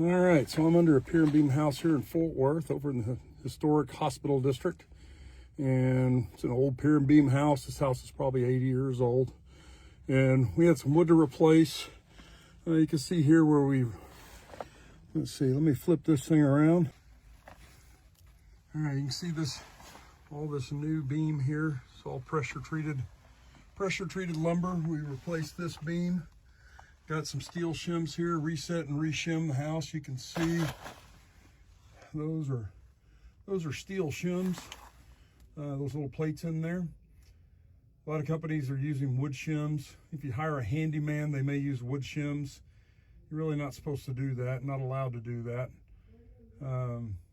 All right, so I'm under a pier and beam house here in Fort Worth over in the historic hospital district. And it's an old pier and beam house. This house is probably 80 years old. And we had some wood to replace. You can see here where let's see, let me flip this thing around. All right, you can see all this new beam here. It's all pressure treated lumber. We replaced this beam. Got some steel shims here, reset and reshim the house. You can see those are steel shims. Those little plates in there. A lot of companies are using wood shims. If you hire a handyman, they may use wood shims. You're really not supposed to do that, not allowed to do that.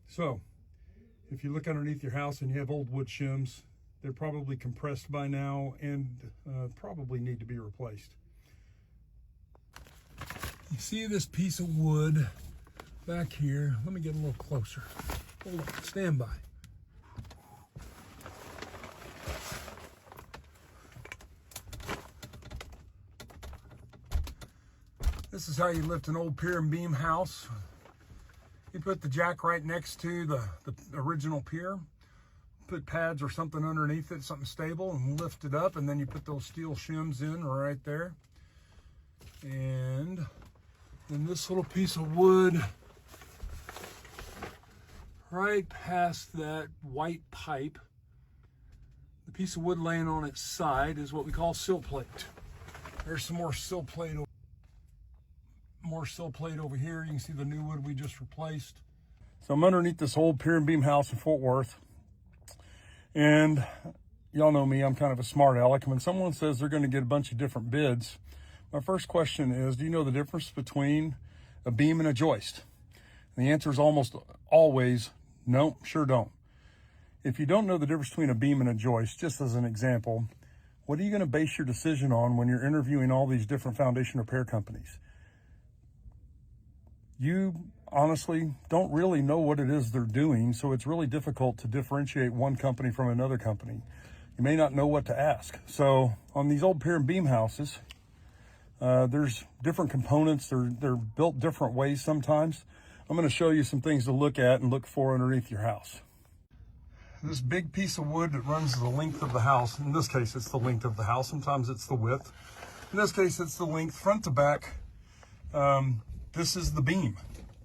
So if you look underneath your house and you have old wood shims, they're probably compressed by now and probably need to be replaced. You see this piece of wood back here. Let me get a little closer. Hold on, stand by. This is how you lift an old pier and beam house. You put the jack right next to the original pier, put pads or something underneath it, something stable, and lift it up, and then you put those steel shims in right there. And then this little piece of wood right past that white pipe, the piece of wood laying on its side is what we call sill plate. There's some more sill plate over here. You can see the new wood we just replaced. So I'm underneath this old pier and beam house in Fort Worth. And y'all know me, I'm kind of a smart aleck. When someone says they're going to get a bunch of different bids, my first question is, do you know the difference between a beam and a joist? And the answer is almost always, no, sure don't. If you don't know the difference between a beam and a joist, just as an example, what are you going to base your decision on when you're interviewing all these different foundation repair companies? You honestly don't really know what it is they're doing, so it's really difficult to differentiate one company from another company. You may not know what to ask. So on these old pier and beam houses, there's different components. They're built different ways sometimes. I'm going to show you some things to look at and look for underneath your house. This big piece of wood that runs the length of the house, in this case it's the length of the house, sometimes it's the width. In this case it's the length, front to back. This is the beam.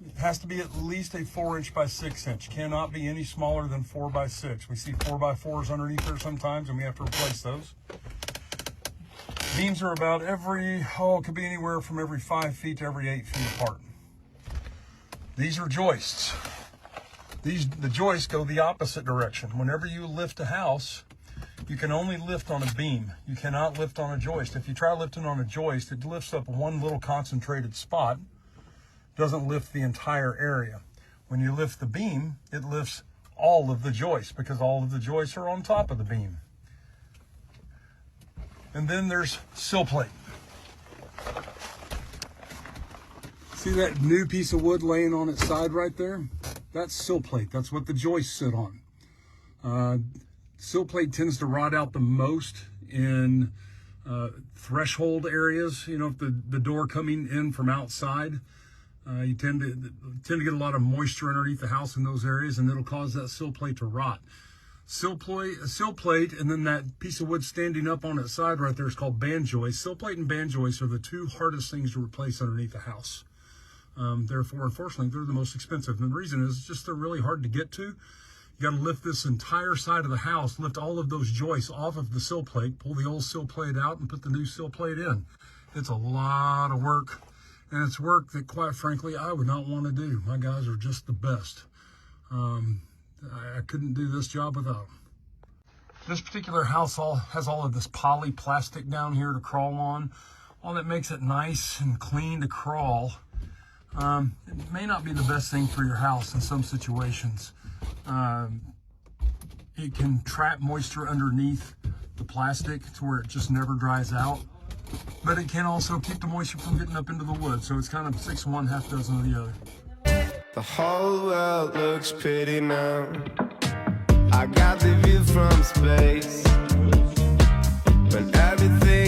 It has to be at least a 4" by 6" Cannot be any smaller than 4 by 6. We see 4 by 4s underneath there sometimes, and we have to replace those. Beams are about it could be anywhere from every 5 feet to every 8 feet apart. These are joists. The joists go the opposite direction. Whenever you lift a house, you can only lift on a beam. You cannot lift on a joist. If you try lifting on a joist, it lifts up one little concentrated spot. Doesn't lift the entire area. When you lift the beam, it lifts all of the joists because all of the joists are on top of the beam. And then there's sill plate. See that new piece of wood laying on its side right there? That's sill plate. That's what the joists sit on. Sill plate tends to rot out the most in threshold areas. You know, if the door coming in from outside, you tend to get a lot of moisture underneath the house in those areas, and it'll cause that sill plate to rot. Sill plate, and then that piece of wood standing up on its side right there is called band joist. Sill plate and band joist are the two hardest things to replace underneath a house. Therefore, unfortunately, they're the most expensive. And the reason is just they're really hard to get to. You got to lift this entire side of the house, lift all of those joists off of the sill plate, pull the old sill plate out, and put the new sill plate in. It's a lot of work. And it's work that, quite frankly, I would not want to do. My guys are just the best. I couldn't do this job without them. This particular house has all of this poly plastic down here to crawl on. All that makes it nice and clean to crawl. It may not be the best thing for your house in some situations. It can trap moisture underneath the plastic to where it just never dries out. But it can also keep the moisture from getting up into the wood. So it's kind of 6 of one, half dozen of the other. The whole world looks pretty now. I got the view from space, but everything